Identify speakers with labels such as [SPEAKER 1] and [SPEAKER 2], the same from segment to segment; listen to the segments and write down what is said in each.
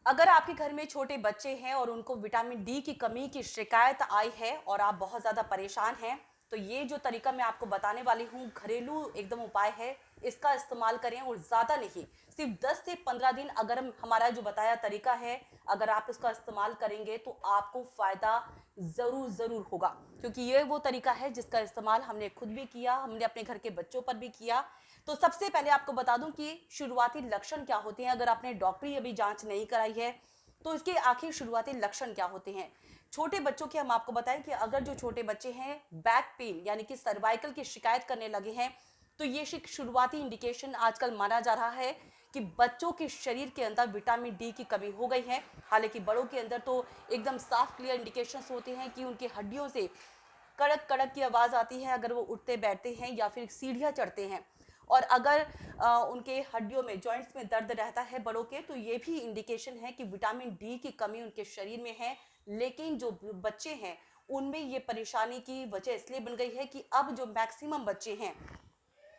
[SPEAKER 1] अगर आपके घर में छोटे बच्चे हैं और उनको विटामिन डी की कमी की शिकायत आई है और आप बहुत ज़्यादा परेशान हैं, तो ये जो तरीका मैं आपको बताने वाली हूँ, घरेलू एकदम उपाय है, इसका इस्तेमाल करें और ज़्यादा नहीं, सिर्फ 10 से 15 दिन अगर हमारा जो बताया तरीका है, अगर आप इसका इस्तेमाल करेंगे तो आपको फ़ायदा ज़रूर ज़रूर होगा। क्योंकि ये वो तरीका है जिसका इस्तेमाल हमने खुद भी किया, हमने अपने घर के बच्चों पर भी किया। तो सबसे पहले आपको बता दूं कि शुरुआती लक्षण क्या होते हैं। अगर आपने डॉक्टरी अभी जांच नहीं कराई है तो इसके आखिर शुरुआती लक्षण क्या होते हैं। छोटे बच्चों के हम आपको बताएं कि अगर जो छोटे बच्चे हैं बैक पेन यानी कि सर्वाइकल की शिकायत करने लगे हैं, तो ये शुरुआती इंडिकेशन आजकल माना जा रहा है कि बच्चों के शरीर के अंदर विटामिन डी की कमी हो गई है। हालांकि बड़ों के अंदर तो एकदम साफ क्लियर इंडिकेशंस होते हैं कि उनकी हड्डियों से कड़क कड़क की आवाज़ आती है अगर वो उठते बैठते हैं या फिर सीढ़ियाँ चढ़ते हैं। और अगर उनके हड्डियों में जॉइंट्स में दर्द रहता है बड़ों के, तो ये भी इंडिकेशन है कि विटामिन डी की कमी उनके शरीर में है। लेकिन जो बच्चे हैं उनमें ये परेशानी की वजह इसलिए बन गई है कि अब जो मैक्सिमम बच्चे हैं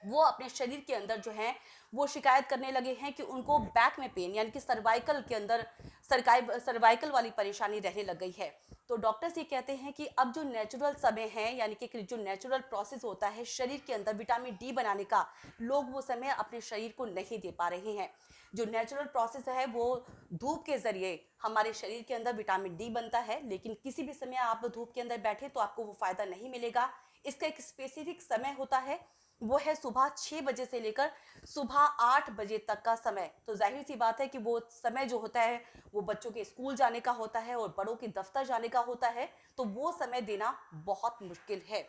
[SPEAKER 1] वो अपने शरीर के अंदर जो है वो शिकायत करने लगे हैं कि उनको बैक में पेन यानी कि सर्वाइकल के अंदर सर्वाइकल वाली परेशानी रहने लग गई है। तो डॉक्टर्स ये कहते हैं कि अब जो नेचुरल समय है यानी कि जो नेचुरल प्रोसेस होता है शरीर के अंदर विटामिन डी बनाने का, लोग वो समय अपने शरीर को नहीं दे पा रहे हैं। जो नेचुरल प्रोसेस है वो धूप के जरिए हमारे शरीर के अंदर विटामिन डी बनता है, लेकिन किसी भी समय आप धूप के अंदर बैठे तो आपको वो फायदा नहीं मिलेगा। इसका एक स्पेसिफिक समय होता है, वो है सुबह 6 बजे से लेकर सुबह 8 बजे तक का समय। तो जाहिर सी बात है कि वो समय जो होता है वो बच्चों के स्कूल जाने का होता है और बड़ों के दफ्तर जाने का होता है, तो वो समय देना बहुत मुश्किल है।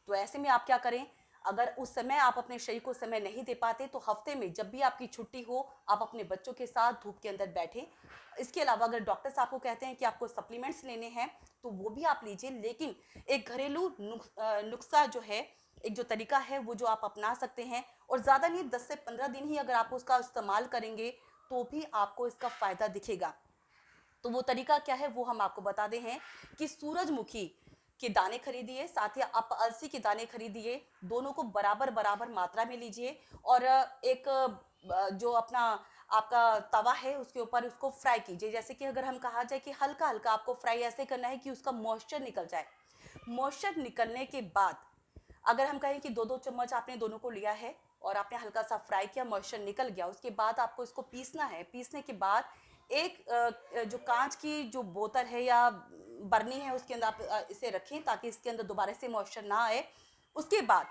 [SPEAKER 1] तो ऐसे में आप क्या करें, अगर उस समय आप अपने शरीर को समय नहीं दे पाते तो हफ्ते में जब भी आपकी छुट्टी हो आप अपने बच्चों के साथ धूप के अंदर बैठें। इसके अलावा अगर डॉक्टर्स आपको कहते हैं कि आपको सप्लीमेंट्स लेने हैं तो वो भी आप लीजिए, लेकिन एक घरेलू नुस्खा जो है, एक जो तरीका है वो जो आप अपना सकते हैं, और ज़्यादा नहीं 10 से 15 दिन ही अगर आप उसका इस्तेमाल करेंगे तो भी आपको इसका फ़ायदा दिखेगा। तो वो तरीका क्या है वो हम आपको बता दे हैं कि सूरजमुखी के दाने खरीदिए, साथ ही आप अलसी के दाने खरीदिए, दोनों को बराबर बराबर मात्रा में लीजिए और एक जो अपना आपका तवा है उसके ऊपर उसको फ्राई कीजिए। जैसे कि अगर हम कहा जाए कि हल्का हल्का आपको फ्राई ऐसे करना है कि उसका मॉइस्चर निकल जाए। मॉइस्चर निकलने के बाद अगर हम कहें कि 2-2 चम्मच आपने दोनों को लिया है और आपने हल्का सा फ्राई किया, मॉइस्चर निकल गया, उसके बाद आपको इसको पीसना है। पीसने के बाद एक जो कांच की जो बोतल है या बरनी है उसके अंदर आप इसे रखें ताकि इसके अंदर दोबारा से मॉइस्चर ना आए। उसके बाद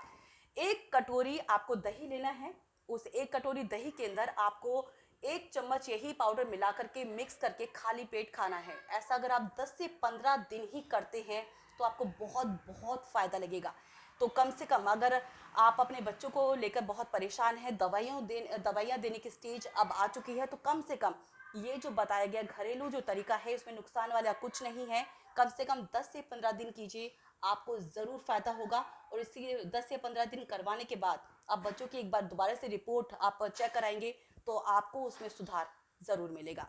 [SPEAKER 1] एक कटोरी आपको दही लेना है। उस एक कटोरी दही के अंदर आपको 1 चम्मच यही पाउडर मिला करके मिक्स करके खाली पेट खाना है। ऐसा अगर आप 10 से 15 दिन ही करते हैं तो आपको बहुत बहुत फ़ायदा लगेगा। तो कम से कम अगर आप अपने बच्चों को लेकर बहुत परेशान हैं, दवाइयाँ देने की स्टेज अब आ चुकी है, तो कम से कम ये जो बताया गया घरेलू जो तरीका है इसमें नुकसान वाला कुछ नहीं है। कम से कम 10 से 15 दिन कीजिए, आपको ज़रूर फ़ायदा होगा। और इसी 10 से 15 दिन करवाने के बाद आप बच्चों की एक बार दोबारा से रिपोर्ट आप चेक कराएंगे तो आपको उसमें सुधार ज़रूर मिलेगा।